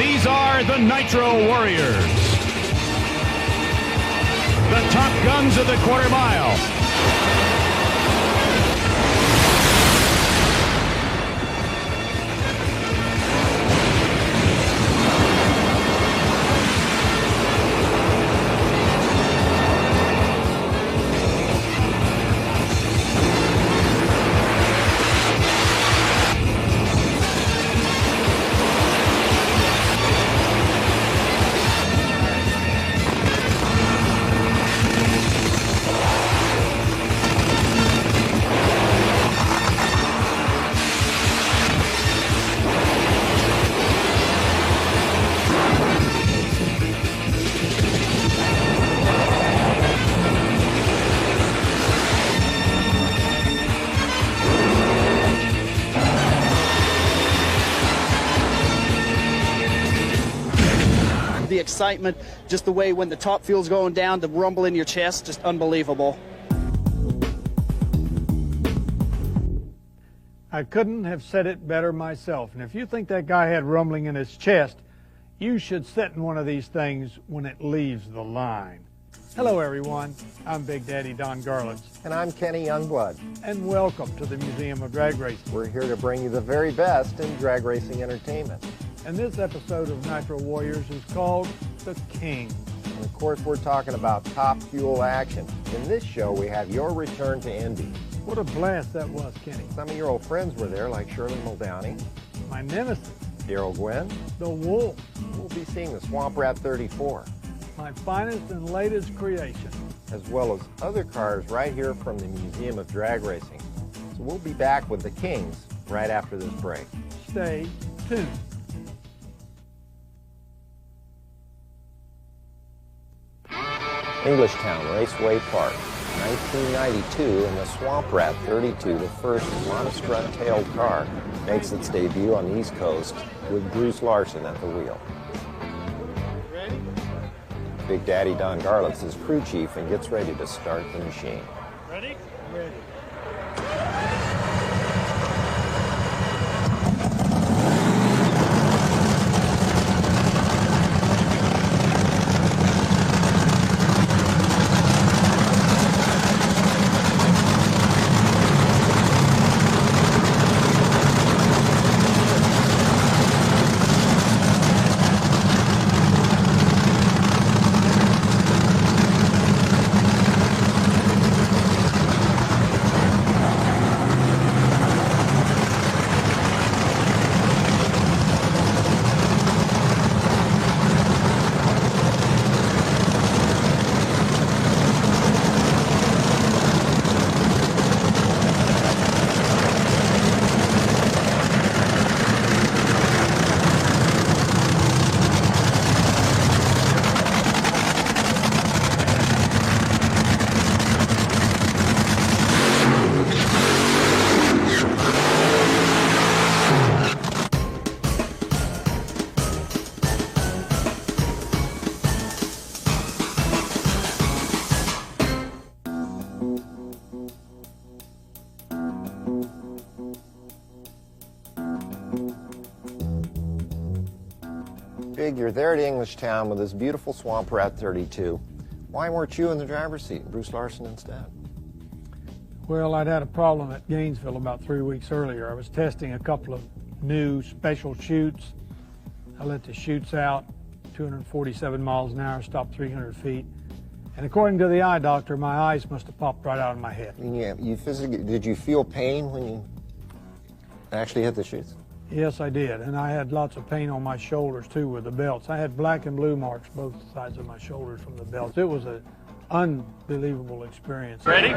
These are the Nitro Warriors, the top guns of the quarter mile. The excitement, just the way when the top fuel's going down, the rumble in your chest, just unbelievable. I couldn't have said it better myself. And if you think that guy had rumbling in his chest, you should sit in one of these things when it leaves the line. Hello, everyone. I'm Big Daddy Don Garlitz. And I'm Kenny Youngblood. And welcome to the Museum of Drag Racing. We're here to bring you the very best in drag racing entertainment. And this episode of Nitro Warriors is called The King. And of course, we're talking about top fuel action. In this show, we have your return to Indy. What a blast that was, Kenny. Some of your old friends were there, like Shirley Muldowney, My nemesis, Daryl Gwynn. the Wolf, We'll be seeing the Swamp Rat 34, my finest and latest creation. as well as other cars right here from the Museum of Drag Racing. So we'll be back with the Kings right after this break. Stay tuned. Englishtown Raceway Park, 1992, and the Swamp Rat 32, the first monostrut-tailed car, makes its debut on the East Coast with Bruce Larson at the wheel. Ready? Big Daddy Don Garlitz is crew chief and gets ready to start the machine. Ready? Ready. Big, you're there at Englishtown with this beautiful Swamp Rat 32. Why weren't you in the driver's seat, Bruce Larson instead? Well, I'd had a problem at Gainesville about 3 weeks earlier. I was testing a couple of new special chutes. I let the chutes out, 247 miles an hour, stopped 300 feet. And according to the eye doctor, my eyes must have popped right out of my head. Yeah, you physically, did you feel pain when you actually hit the chutes? Yes, I did. And I had lots of pain on my shoulders, too, with the belts. I had black and blue marks both sides of my shoulders from the belts. It was an unbelievable experience. Ready?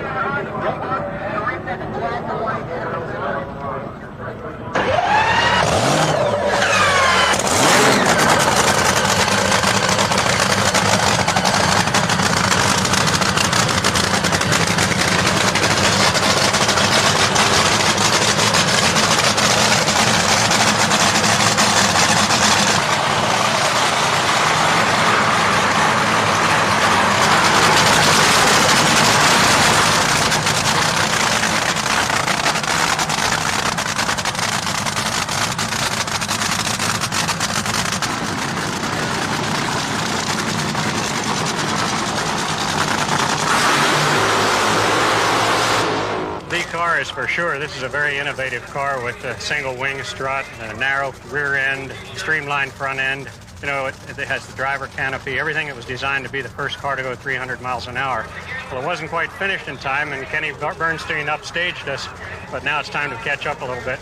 is for sure. This is a very innovative car with a single wing strut, a narrow rear end, streamlined front end. You know, it has the driver canopy, everything that was designed to be the first car to go 300 miles an hour. Well, it wasn't quite finished in time, and Kenny Bernstein upstaged us, but now it's time to catch up a little bit.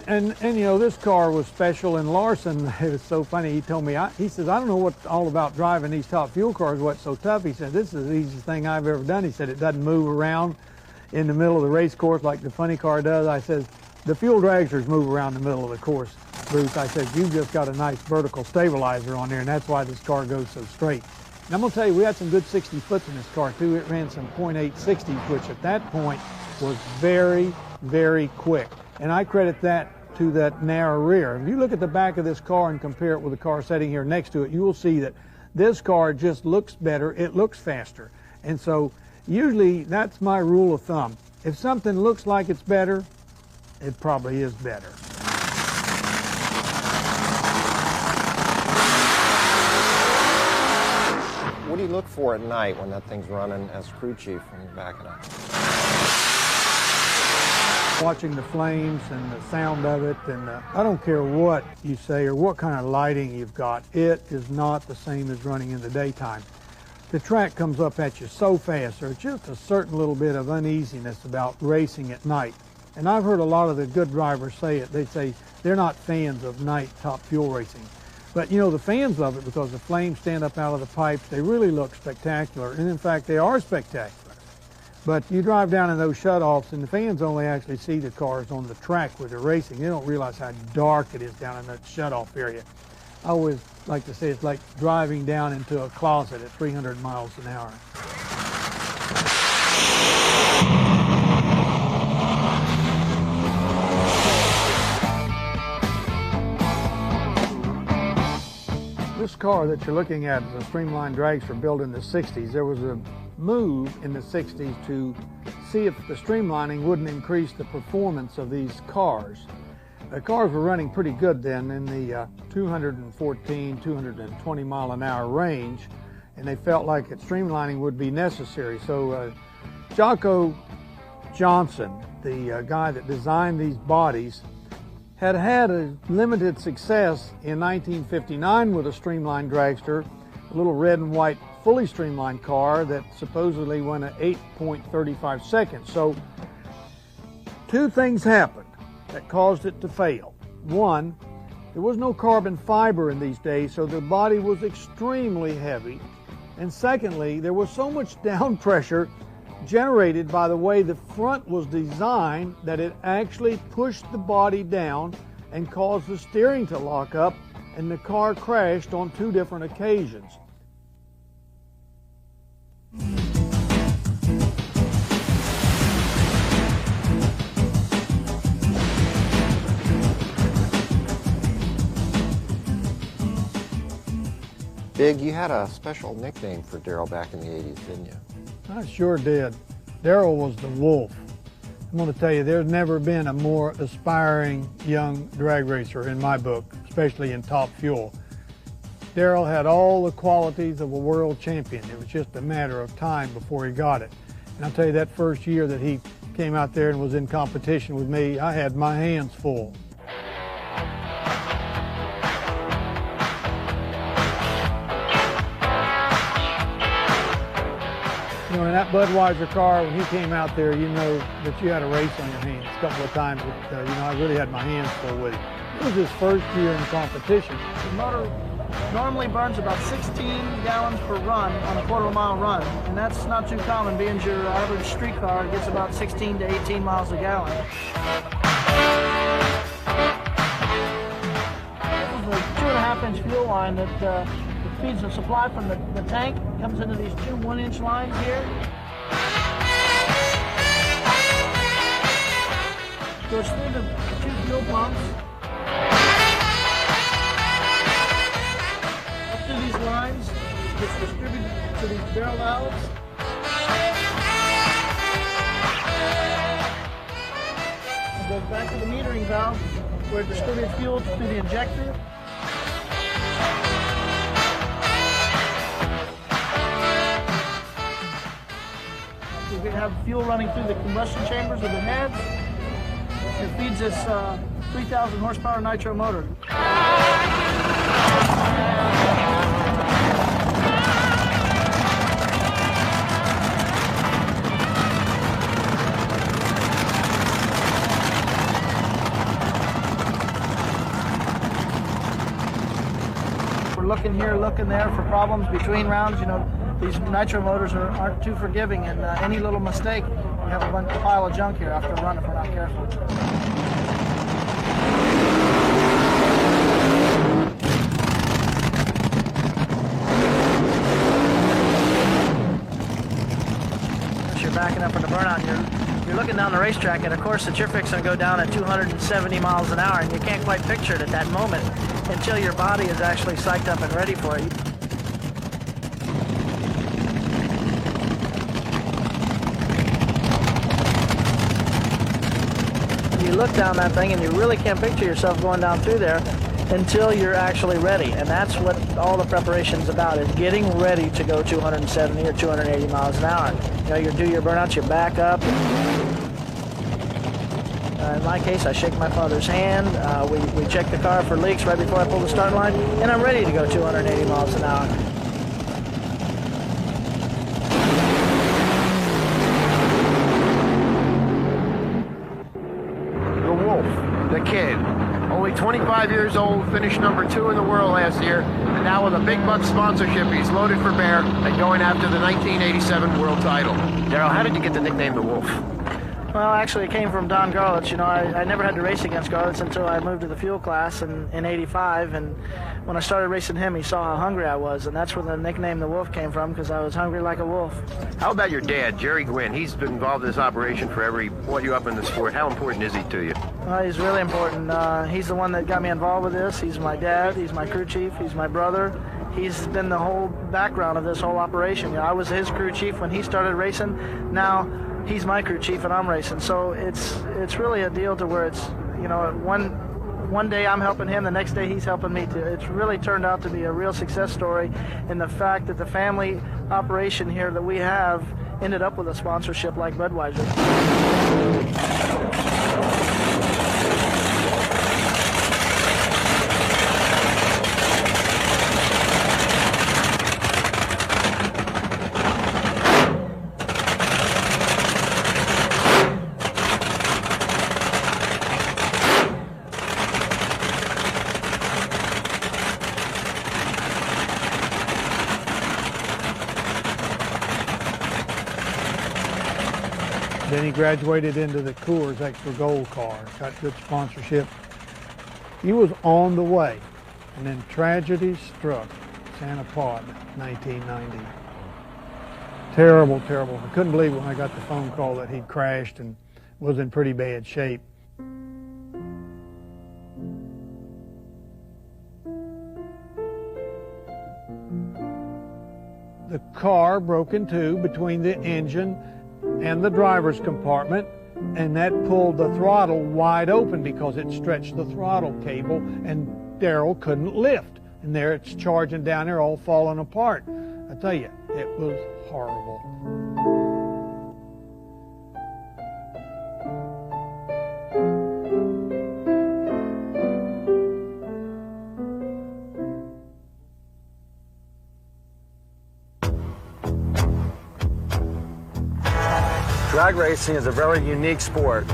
And you know, this car was special, and Larson, it was so funny, he told me, he says, I don't know what's all about driving these Top Fuel cars, what's so tough. He said, this is the easiest thing I've ever done. He said, it doesn't move around in the middle of the race course like the funny car does. I said, the fuel dragsters move around the middle of the course, Bruce. I said, you've just got a nice vertical stabilizer on there, and that's why this car goes so straight. And I'm going to tell you, we had some good 60 foots in this car, too. It ran some .8 60s, which at that point was very, very quick. And I credit that to that narrow rear. If you look at the back of this car and compare it with the car sitting here next to it, you will see that this car just looks better. It looks faster. And so usually that's my rule of thumb. If something looks like it's better, it probably is better. What do you look for at night when that thing's running as crew chief when you're backing up? Watching the flames and the sound of it, and I don't care what you say or what kind of lighting you've got, it is not the same as running in the daytime. The track comes up at you so fast. There's just a certain little bit of uneasiness about racing at night. And I've heard a lot of the good drivers say it. They say they're not fans of night Top Fuel racing. But, you know, the fans love it because the flames stand up out of the pipes. They really look spectacular. And, in fact, they are spectacular. But you drive down in those shutoffs, and the fans only actually see the cars on the track where they're racing. They don't realize how dark it is down in that shutoff area. I always like to say it's like driving down into a closet at 300 miles an hour. This car that you're looking at is a Streamlined dragster built in the 60s. There was a move in the 60s to see if the streamlining wouldn't increase the performance of these cars. The cars were running pretty good then in the 214, 220 mile an hour range, and they felt like that streamlining would be necessary. So Jocko Johnson, the guy that designed these bodies, had had a limited success in 1959 with a Streamlined dragster, a little red and white fully streamlined car that supposedly went at 8.35 seconds. So two things happened that caused it to fail. One, there was no carbon fiber in these days, so the body was extremely heavy. And secondly, there was so much down pressure generated by the way the front was designed that it actually pushed the body down and caused the steering to lock up, and the car crashed on two different occasions. Big, you had a special nickname for Daryl back in the 80s, didn't you? I sure did. Daryl was the wolf. I'm going to tell you, there's never been a more aspiring young drag racer in my book, especially in Top Fuel. Daryl had all the qualities of a world champion. It was just a matter of time before he got it. And I'll tell you, that first year that he came out there and was in competition with me, I had my hands full. You know, in that Budweiser car, when he came out there, you know that you had a race on your hands a couple of times. But, you know, I really had my hands full with it. It was his first year in competition. The motor normally burns about 16 gallons per run on a quarter-mile run, and that's not too common, being your average street car gets about 16 to 18 miles a gallon. This is a 2.5-inch fuel line that feeds the supply from the tank. It comes into these two 1-inch lines here. Goes through the two fuel pumps. Up through these lines, gets distributed to these barrel valves. It goes back to the metering valve where it distributes fuel through the injector. We have fuel running through the combustion chambers of the heads, It feeds this 3,000 horsepower nitro motor. We're looking here, looking there for problems between rounds. You know, these nitro motors aren't too forgiving, and any little mistake, we have a pile of junk here after a run if we're not careful. As you're backing up in the burnout, you're looking down the racetrack, and of course the chip fix going to go down at 270 miles an hour, and you can't quite picture it at that moment until your body is actually psyched up and ready for it. You look down that thing and you really can't picture yourself going down through there until you're actually ready. And that's what all the preparation's about, is getting ready to go 270 or 280 miles an hour. You know, you do your burnouts, you back up. In my case, I shake my father's hand. We check the car for leaks right before I pull the start line, and I'm ready to go 280 miles an hour. The kid, only 25 years old, finished number 2 in the world last year, and now with a big buck sponsorship, he's loaded for bear and going after the 1987 world title. Daryl, how did you get the nickname the Wolf? Well, actually, it came from Don Garlitz. You know, I never had to race against Garlitz until I moved to the fuel class in '85, and when I started racing him, he saw how hungry I was, and that's where the nickname the Wolf came from, because I was hungry like a wolf. How about your dad, Jerry Gwynn? He's been involved in this operation forever. He brought you up in the sport. How important is he to you? Well, he's really important. He's the one that got me involved with this. He's my dad. He's my crew chief. He's my brother. He's been the whole background of this whole operation. You know, I was his crew chief when he started racing. Now he's my crew chief and I'm racing. So it's really a deal to where it's, you know, one day I'm helping him, the next day he's helping me too. It's really turned out to be a real success story, in the fact that the family operation here that we have ended up with a sponsorship like Budweiser. Then he graduated into the Coors Extra Gold car, got good sponsorship. He was on the way, and then tragedy struck Santa Pod, 1990. Terrible, terrible. I couldn't believe when I got the phone call that he'd crashed and was in pretty bad shape. The car broke in two between the engine and the driver's compartment, and that pulled the throttle wide open because it stretched the throttle cable, and Daryl couldn't lift. And there it's charging down there, all falling apart. I tell you, it was horrible. Drag racing is a very unique sport.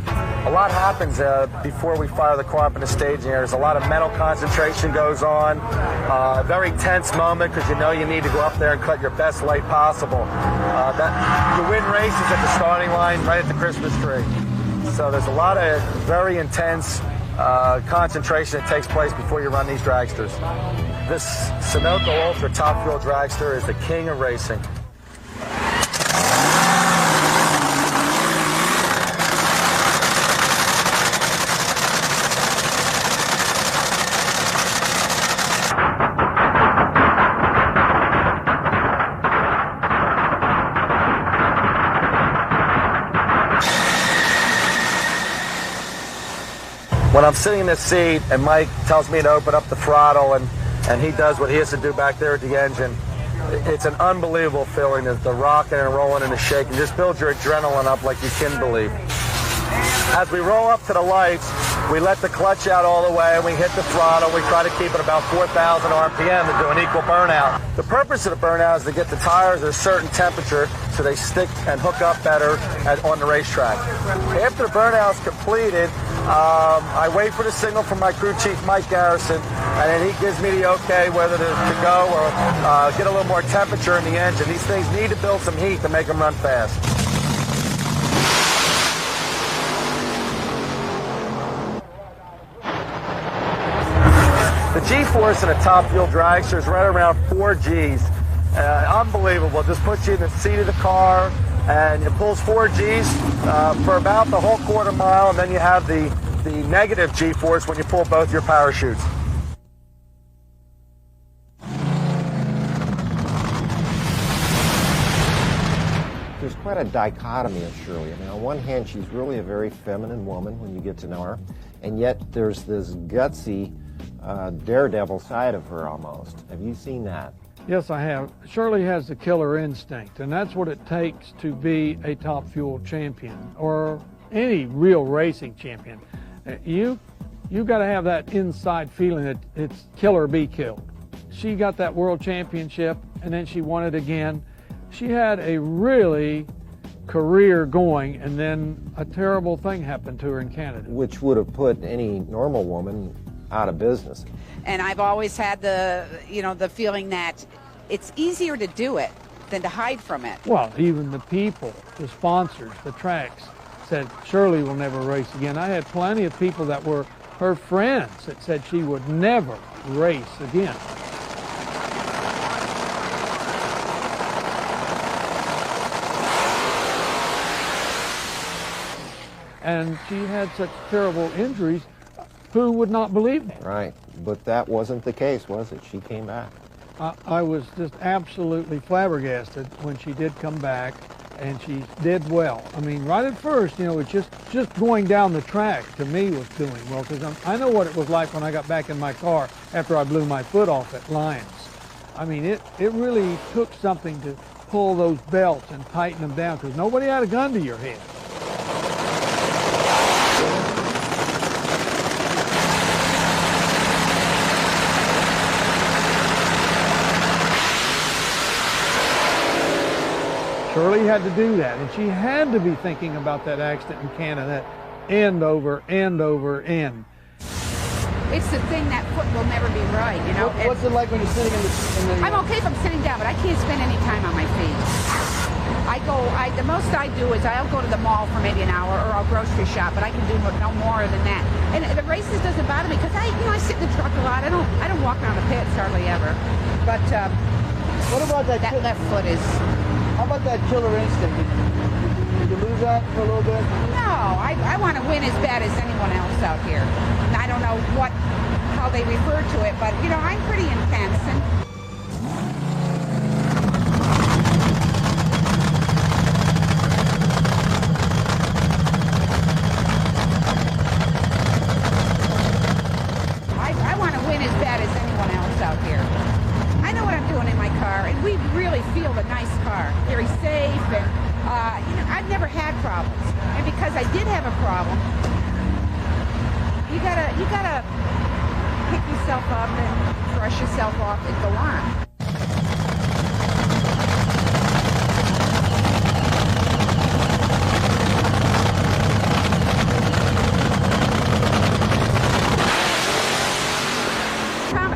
A lot happens before we fire the car up in the staging area. There's a lot of mental concentration goes on, a very tense moment because you know you need to go up there and cut your best light possible. You win races at the starting line right at the Christmas tree. So there's a lot of very intense concentration that takes place before you run these dragsters. This Sunoco Ultra Top Fuel dragster is the king of racing. When I'm sitting in this seat and Mike tells me to open up the throttle and he does what he has to do back there at the engine, it's an unbelievable feeling, the rocking and rolling and the shaking. Just builds your adrenaline up like you can believe. As we roll up to the lights, we let the clutch out all the way and we hit the throttle. We try to keep it about 4,000 RPM to do an equal burnout. The purpose of the burnout is to get the tires at a certain temperature so they stick and hook up better on the racetrack. After the burnout is completed, I wait for the signal from my crew chief, Mike Garrison, and then he gives me the okay whether to go or get a little more temperature in the engine. These things need to build some heat to make them run fast. The G-force in a top-fuel dragster is right around 4 Gs. Unbelievable. Just puts you in the seat of the car, and it pulls 4 Gs for about the whole quarter mile, and then you have the negative G-force when you pull both your parachutes. There's quite a dichotomy of Shirley. I mean, on one hand, she's really a very feminine woman when you get to know her, and yet there's this gutsy daredevil side of her almost. Have you seen that? Yes, I have. Shirley has the killer instinct, and that's what it takes to be a top fuel champion or any real racing champion. You got to have that inside feeling that it's kill or be killed. She got that world championship, and then she won it again. She had a really career going, and then a terrible thing happened to her in Canada, Which would have put any normal woman out of business. And I've always had the feeling that it's easier to do it than to hide from it. Well, even the people, the sponsors, the tracks said Shirley will never race again. I had plenty of people that were her friends that said she would never race again. And she had such terrible injuries, who would not believe that? Right, but that wasn't the case, was it? She came back. I was just absolutely flabbergasted when she did come back, and she did well. I mean, right at first, it's just going down the track to me was doing well, because I know what it was like when I got back in my car after I blew my foot off at Lyons. I mean, it really took something to pull those belts and tighten them down, because nobody had a gun to your head. Shirley had to do that, and she had to be thinking about that accident in Canada, end over end over end. It's the thing, that foot will never be right, What's it like when you're sitting in the... I'm okay if I'm sitting down, but I can't spend any time on my feet. The most I do is I'll go to the mall for maybe an hour, or I'll grocery shop, but I can do no more than that. And the races doesn't bother me, because I sit in the truck a lot. I don't walk around the pits hardly ever. But What about that left foot is... How about that killer instinct? Did you lose that for a little bit? No, I want to win as bad as anyone else out here. And I don't know how they refer to it, but I'm pretty intense. And I want to win as bad as anyone else out here. I know what I'm doing in my car, and we really feel a nice car, very safe, and I've never had problems. And because I did have a problem, you gotta pick yourself up and brush yourself off and go on.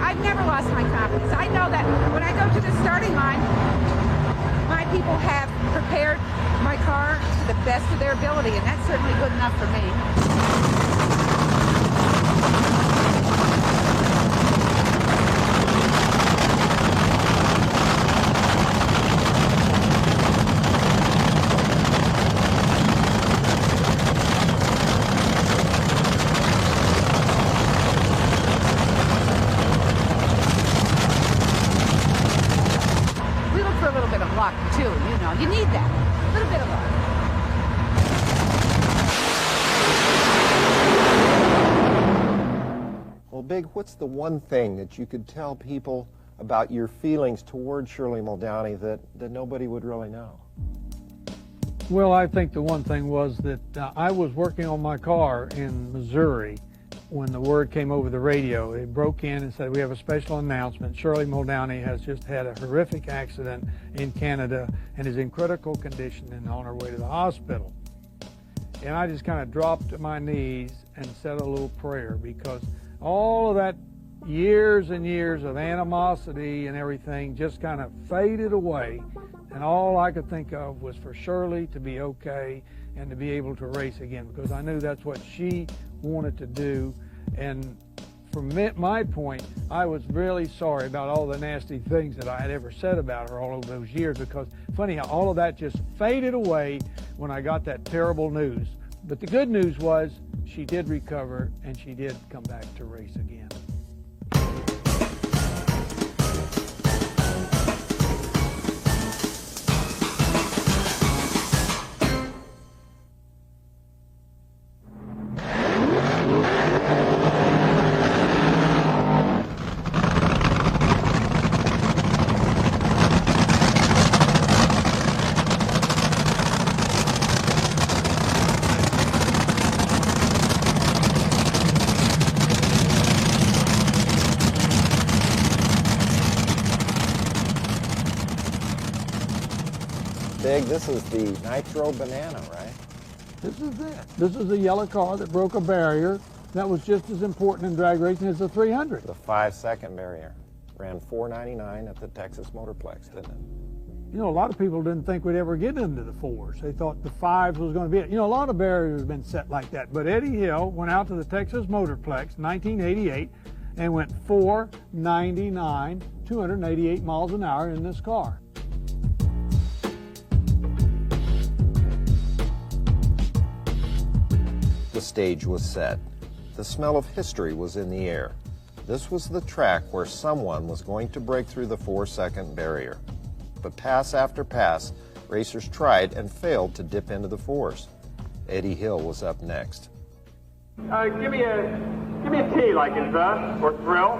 I've never lost my confidence. I know that when I go to the starting line, my people have prepared my car to the best of their ability, and that's certainly good enough for me. You need that. A little bit of luck. Well, Big, what's the one thing that you could tell people about your feelings toward Shirley Muldowney that nobody would really know? Well, I think the one thing was that I was working on my car in Missouri when the word came over the radio. It broke in and said, we have a special announcement. Shirley Muldowney has just had a horrific accident in Canada and is in critical condition and on her way to the hospital. And I just kind of dropped to my knees and said a little prayer, because all of that years and years of animosity and everything just kind of faded away. And all I could think of was for Shirley to be okay and to be able to race again, because I knew that's what she wanted to do. And from my point, I was really sorry about all the nasty things that I had ever said about her all over those years, because funny how all of that just faded away when I got that terrible news. But the good news was she did recover and she did come back to race again. Big, this is the Nitro Banana, right? This is it. This is a yellow car that broke a barrier that was just as important in drag racing as the 300. The 5-second barrier. Ran $4.99 at the Texas Motorplex, didn't it? You know, a lot of people didn't think we'd ever get into the 4s. They thought the 5s was going to be it. You know, a lot of barriers have been set like that. But Eddie Hill went out to the Texas Motorplex, 1988, and went $4.99, 288 miles an hour in this car. The stage was set. The smell of history was in the air. This was the track where someone was going to break through the 4-second barrier. But pass after pass, racers tried and failed to dip into the 4s. Eddie Hill was up next. Give me a T like in the or thrill.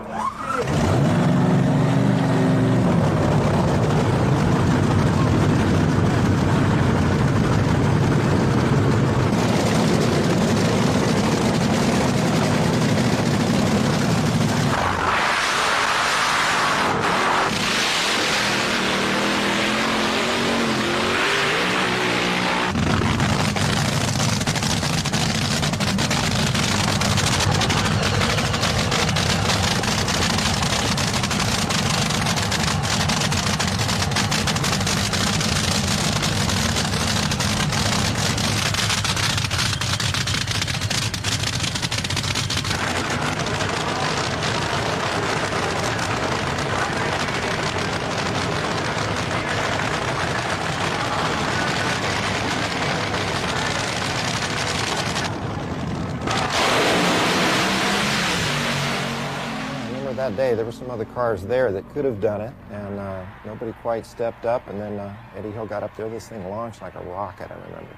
That day, there were some other cars there that could have done it, and nobody quite stepped up, and then Eddie Hill got up there. This thing launched like a rocket, I remember.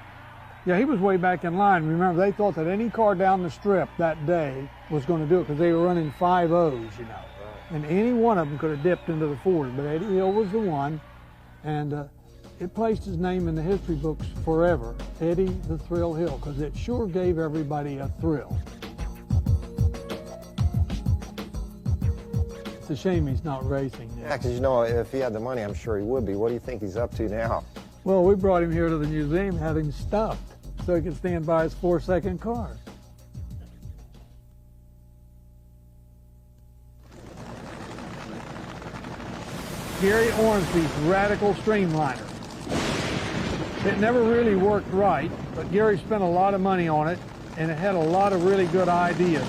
Yeah, he was way back in line. Remember, they thought that any car down the strip that day was going to do it because they were running 5.0s, you know. And any one of them could have dipped into the 4s, but Eddie Hill was the one, and it placed his name in the history books forever, Eddie the Thrill Hill, because it sure gave everybody a thrill. It's a shame he's not racing now. Yeah, because you know, if he had the money, I'm sure he would be. What do you think he's up to now? Well, we brought him here to the museum, had him stuffed, so he could stand by his 4-second car. Gary Ormsby's Radical Streamliner. It never really worked right, but Gary spent a lot of money on it, and it had a lot of really good ideas.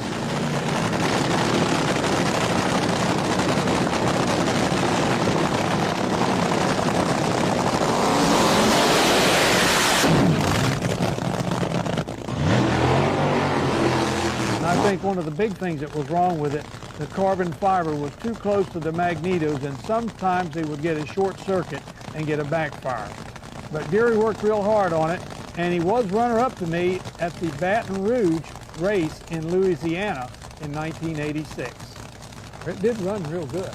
I think one of the big things that was wrong with it, the carbon fiber was too close to the magnetos, and sometimes they would get a short circuit and get a backfire. But Gary worked real hard on it, and he was runner-up to me at the Baton Rouge race in Louisiana in 1986. It did run real good.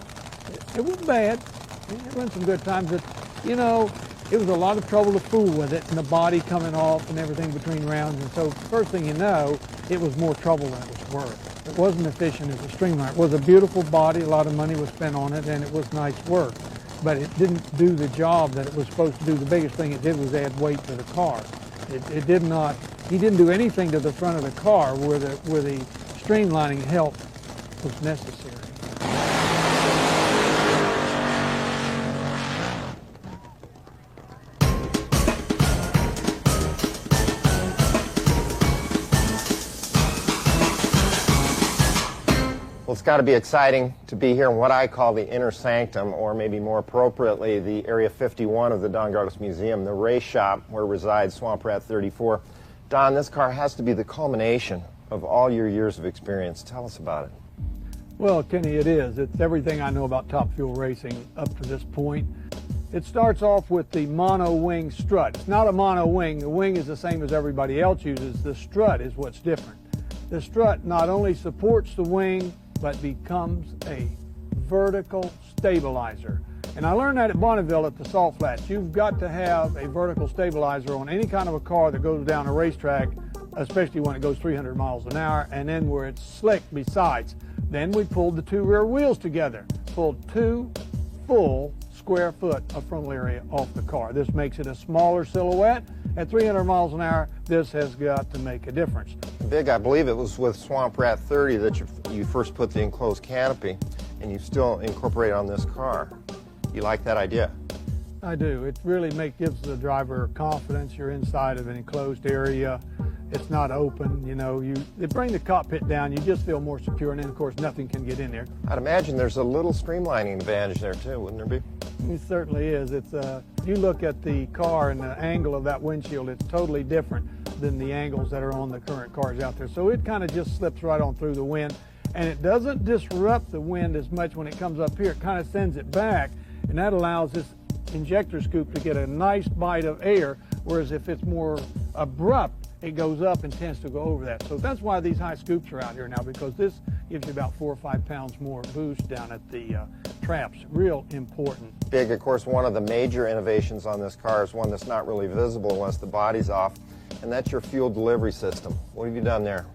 It wasn't bad. It ran some good times, but, you know, it was a lot of trouble to fool with it, and the body coming off and everything between rounds. And so first thing you know, it was more trouble than it was worth. It wasn't efficient as a streamliner. It was a beautiful body, a lot of money was spent on it, and it was nice work. But it didn't do the job that it was supposed to do. The biggest thing it did was add weight to the car. It did not, he didn't do anything to the front of the car where the streamlining help was necessary. Well, it's got to be exciting to be here in what I call the inner sanctum, or maybe more appropriately, the Area 51 of the Don Gardos Museum, the race shop where resides Swamp Rat 34. Don, this car has to be the culmination of all your years of experience. Tell us about it. Well, Kenny, it is. It's everything I know about Top Fuel racing up to this point. It starts off with the mono wing strut. It's not a mono wing. The wing is the same as everybody else uses. The strut is what's different. The strut not only supports the wing, but becomes a vertical stabilizer. And I learned that at Bonneville at the Salt Flats. You've got to have a vertical stabilizer on any kind of a car that goes down a racetrack, especially when it goes 300 miles an hour, and then where it's slick besides. Then we pulled the two rear wheels together, pulled 2 full square foot of frontal area off the car. This makes it a smaller silhouette. At 300 miles an hour, this has got to make a difference. Big, I believe it was with Swamp Rat 30 that you first put the enclosed canopy, and you still incorporate it on this car. You like that idea? I do. It really gives the driver confidence. You're inside of an enclosed area. It's not open, you know. They bring the cockpit down, you just feel more secure, and then of course nothing can get in there. I'd imagine there's a little streamlining advantage there too, wouldn't there be? It certainly is. If you look at the car and the angle of that windshield, it's totally different than the angles that are on the current cars out there. So it kind of just slips right on through the wind, and it doesn't disrupt the wind as much when it comes up here. It kind of sends it back, and that allows this injector scoop to get a nice bite of air, whereas if it's more abrupt, it goes up and tends to go over that. So that's why these high scoops are out here now, because this gives you about 4 or 5 pounds more boost down at the traps. Real important. Big, of course, one of the major innovations on this car is one that's not really visible unless the body's off, and that's your fuel delivery system. What have you done there?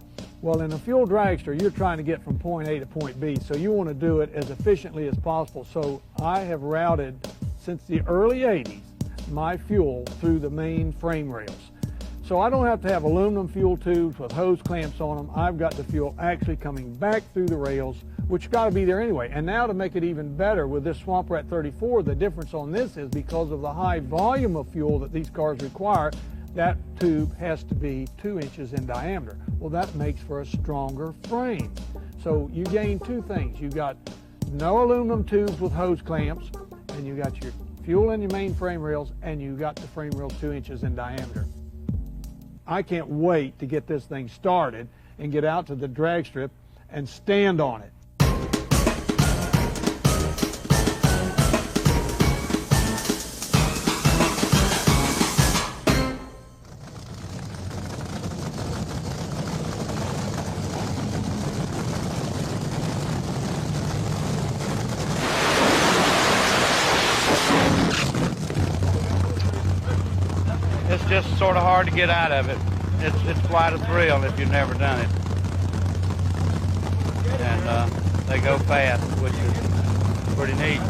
Well, in a fuel dragster, you're trying to get from point A to point B, so you want to do it as efficiently as possible. So I have routed, since the early 80s, my fuel through the main frame rails. So I don't have to have aluminum fuel tubes with hose clamps on them. I've got the fuel actually coming back through the rails, which got to be there anyway. And now to make it even better with this Swamp Rat 34, the difference on this is because of the high volume of fuel that these cars require, that tube has to be 2 inches in diameter. Well, that makes for a stronger frame. So you gain 2 things. You got no aluminum tubes with hose clamps, and you got your fuel in your main frame rails, and you got the frame rails 2 inches in diameter. I can't wait to get this thing started and get out to the drag strip and stand on it. It's just sort of hard to get out of it. It's quite a thrill if you've never done it. And they go fast, which is pretty neat.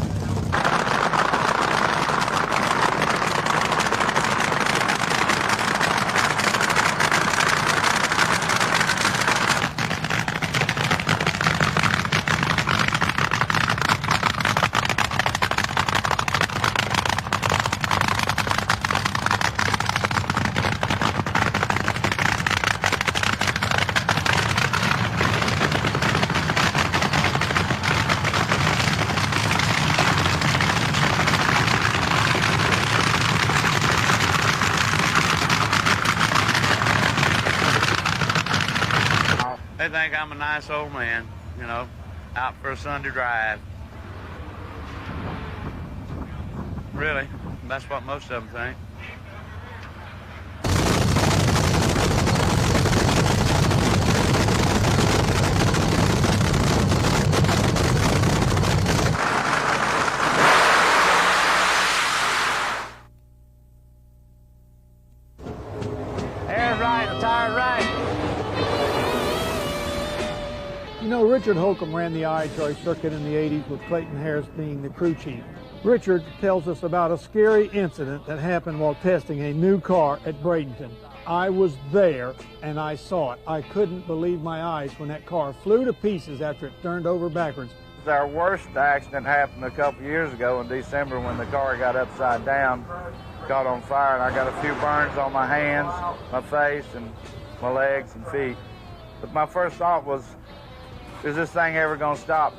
They think I'm a nice old man, you know, out for a Sunday drive. Really, that's what most of them think. Richard Holcomb ran the IHRA circuit in the 80s with Clayton Harris being the crew chief. Richard tells us about a scary incident that happened while testing a new car at Bradenton. I was there and I saw it. I couldn't believe my eyes when that car flew to pieces after it turned over backwards. Our worst accident happened a couple years ago in December when the car got upside down, caught on fire, and I got a few burns on my hands, my face, and my legs and feet. But my first thought was, is this thing ever going to stop,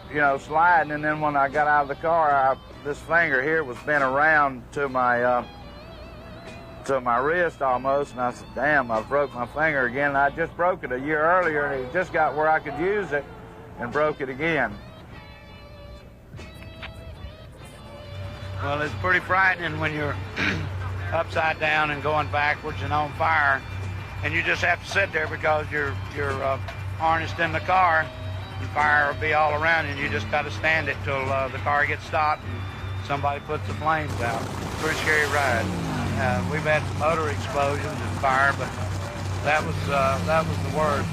you know, sliding? And then when I got out of the car, this finger here was bent around to my wrist almost, and I said, damn, I broke my finger again. And I just broke it a year earlier, and it just got where I could use it and broke it again. Well, it's pretty frightening when you're upside down and going backwards and on fire, and you just have to sit there because you're harnessed in the car, and fire will be all around you, and you just got to stand it till the car gets stopped and somebody puts the flames out. Pretty scary ride. We've had motor explosions and fire, but that was the worst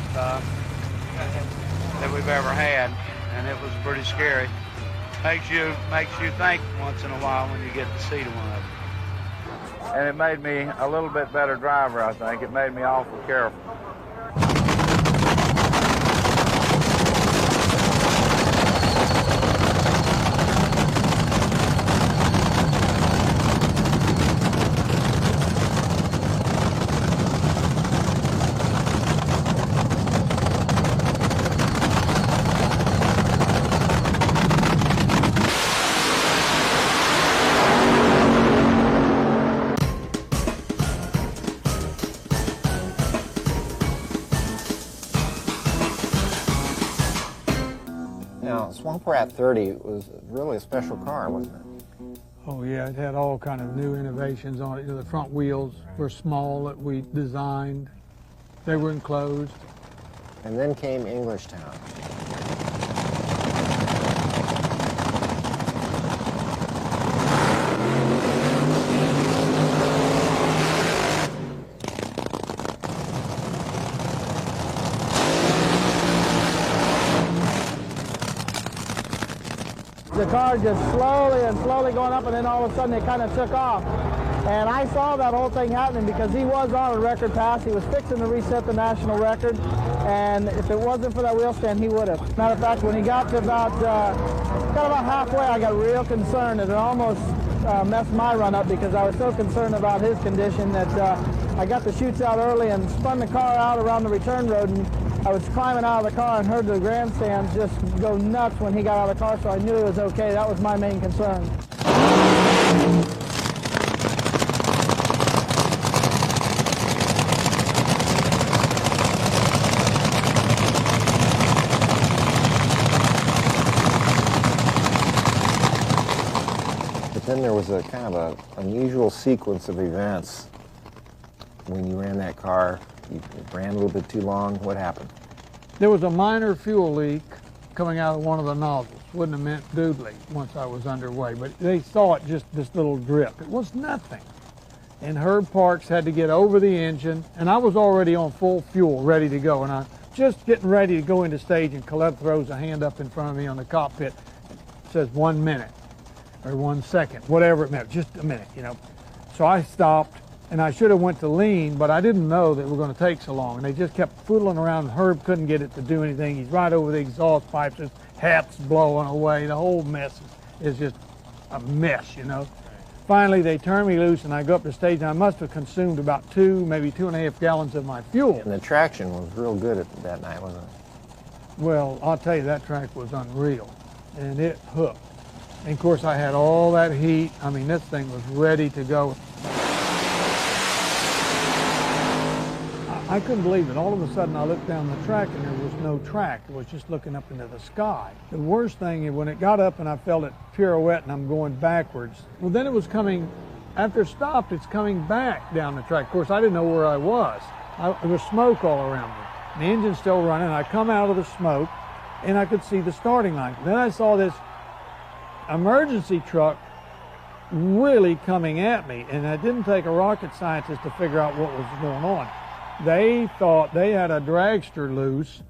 that we've ever had, and it was pretty scary. Makes you think once in a while when you get to see one of them. And it made me a little bit better driver, I think. It made me awful careful. Swamp 30 was really a special car, wasn't it? Oh yeah, it had all kind of new innovations on it. You know, the front wheels were small that we designed. They were enclosed. And then came Englishtown. The car just slowly going up, and then all of a sudden it kind of took off. And I saw that whole thing happening because he was on a record pass. He was fixing to reset the national record, and if it wasn't for that wheel stand, he would have. Matter of fact, when he got to about halfway, I got real concerned, and it almost messed my run up because I was so concerned about his condition that I got the chutes out early and spun the car out around the return road, and I was climbing out of the car and heard the grandstands just go nuts when he got out of the car, so I knew it was okay. That was my main concern. But then there was a kind of an unusual sequence of events when you ran that car. You ran a little bit too long. What happened? There was a minor fuel leak coming out of one of the nozzles. Wouldn't have meant doodly once I was underway, but they saw it, just this little drip. It was nothing. And Herb Parks had to get over the engine, and I was already on full fuel, ready to go. And I'm just getting ready to go into stage, and Colette throws a hand up in front of me on the cockpit. It says 1 minute or 1 second, whatever it meant, just a minute, you know. So I stopped. And I should have went to lean, but I didn't know that it was going to take so long. And they just kept footling around. Herb couldn't get it to do anything. He's right over the exhaust pipes. His hat's blowing away. The whole mess is just a mess, you know. Finally, they turned me loose, and I go up the stage, and I must have consumed about 2, maybe 2.5 gallons of my fuel. And the traction was real good that night, wasn't it? Well, I'll tell you, that track was unreal, and it hooked. And, of course, I had all that heat. I mean, this thing was ready to go. I couldn't believe it. All of a sudden, I looked down the track, and there was no track. It was just looking up into the sky. The worst thing is when it got up and I felt it pirouette and I'm going backwards. Well, then it was coming, after it stopped, it's coming back down the track. Of course, I didn't know where I was. There was smoke all around me. The engine's still running. I come out of the smoke, and I could see the starting line. Then I saw this emergency truck really coming at me, and it didn't take a rocket scientist to figure out what was going on. They thought they had a dragster loose,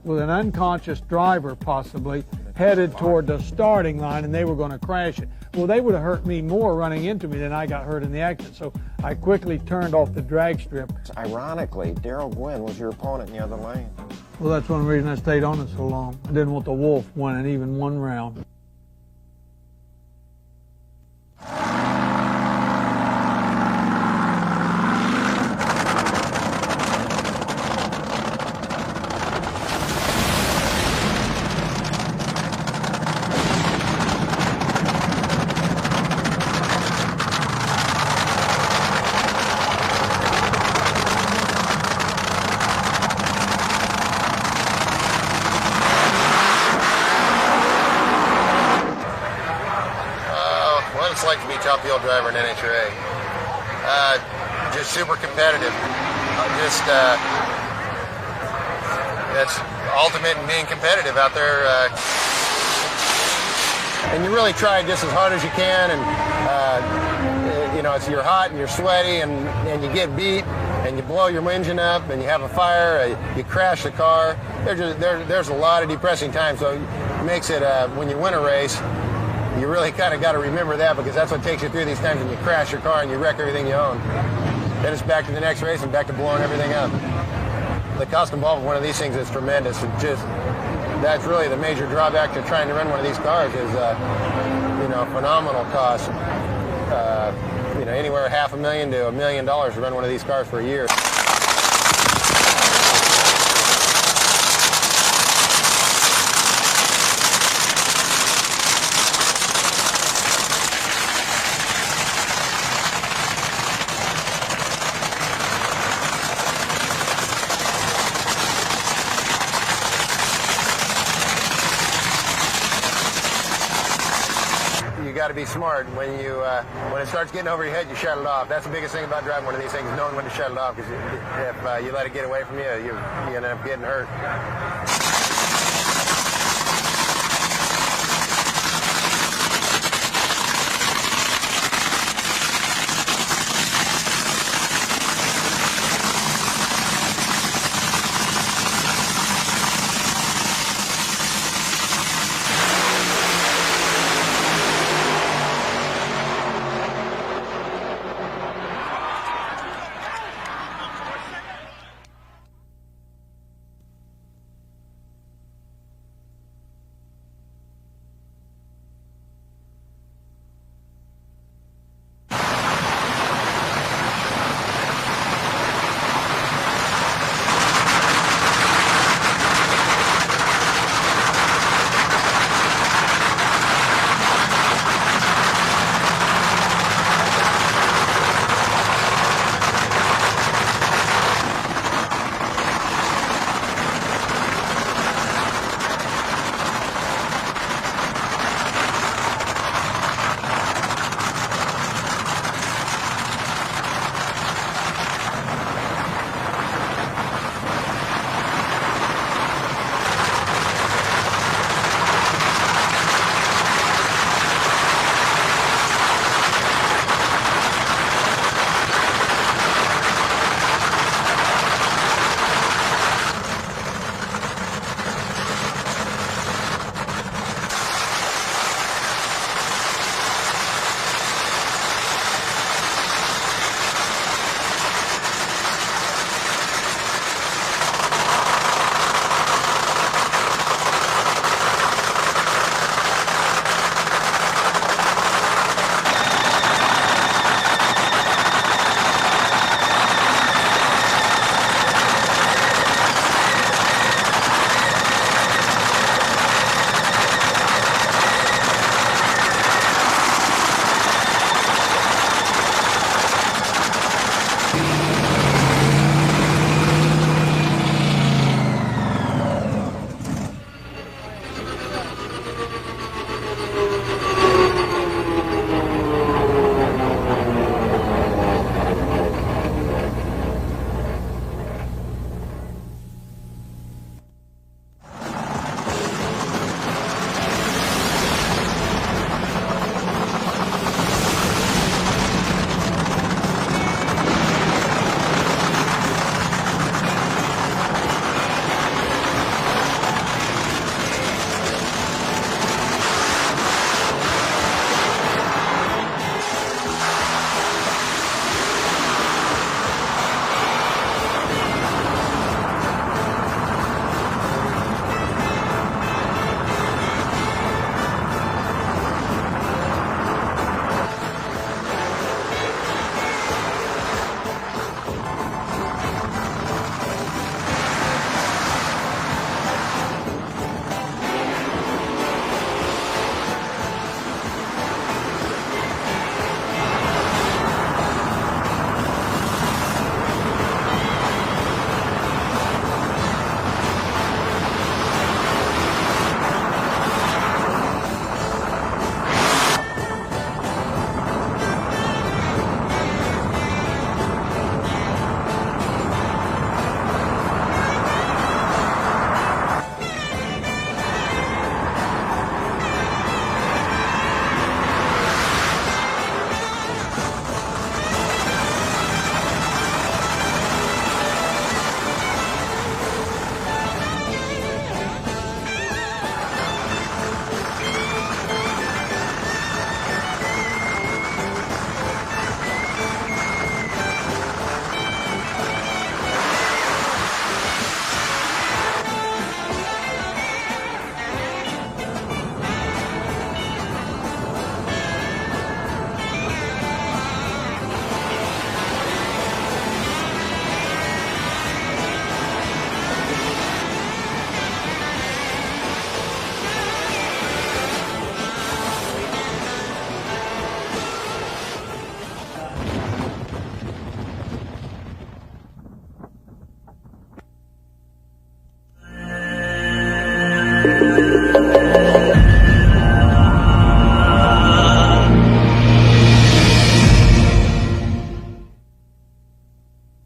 with an unconscious driver possibly headed toward the starting line, and they were going to crash it. Well, they would have hurt me more running into me than I got hurt in the accident. So I quickly turned off the drag strip. Ironically, Daryl Gwynn was your opponent in the other lane. Well, that's one reason I stayed on it so long. I didn't want the Wolf winning even one round. It's like to be top field driver in NHRA. Just super competitive. That's ultimate in being competitive out there. And you really try just as hard as you can, and you're hot and you're sweaty, and you get beat, and you blow your engine up, and you have a fire, you crash the car. There's a lot of depressing times, so it makes it, when you win a race, you really kind of got to remember that, because that's what takes you through these times when you crash your car and you wreck everything you own. Then it's back to the next race and back to blowing everything up. The cost involved with one of these things is tremendous. That's really the major drawback to trying to run one of these cars is, phenomenal cost. Anywhere $500,000 to $1 million to run one of these cars for a year. You got to be smart. When it starts getting over your head, you shut it off. That's the biggest thing about driving one of these things, knowing when to shut it off, because if you let it get away from you, you end up getting hurt.